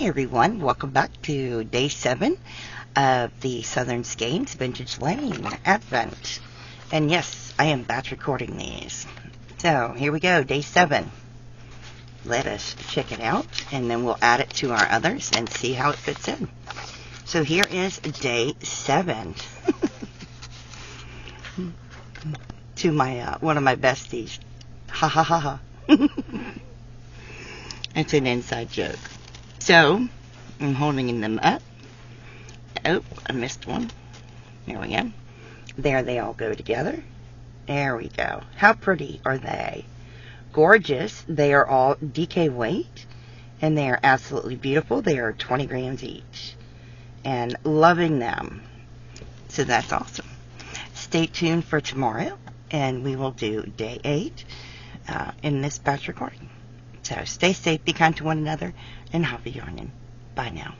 everyone, welcome back to day 7 of the Southern Skeins Vintage Lane Advent. And yes, I am batch recording these. So here we go, day 7. Let us check it out and then we'll add it to our others and see how it fits in. So here is day 7. To my one of my besties. Ha ha ha ha. It's an inside joke. So, I'm holding them up. Oh, I missed one. There we go. There they all go together. There we go. How pretty are they? Gorgeous. They are all DK weight, and they are absolutely beautiful. They are 20 grams each. And loving them. So that's awesome. Stay tuned for tomorrow, and we will do day 8 in this batch recording. So stay safe, be kind to one another, and happy yarning. Bye now.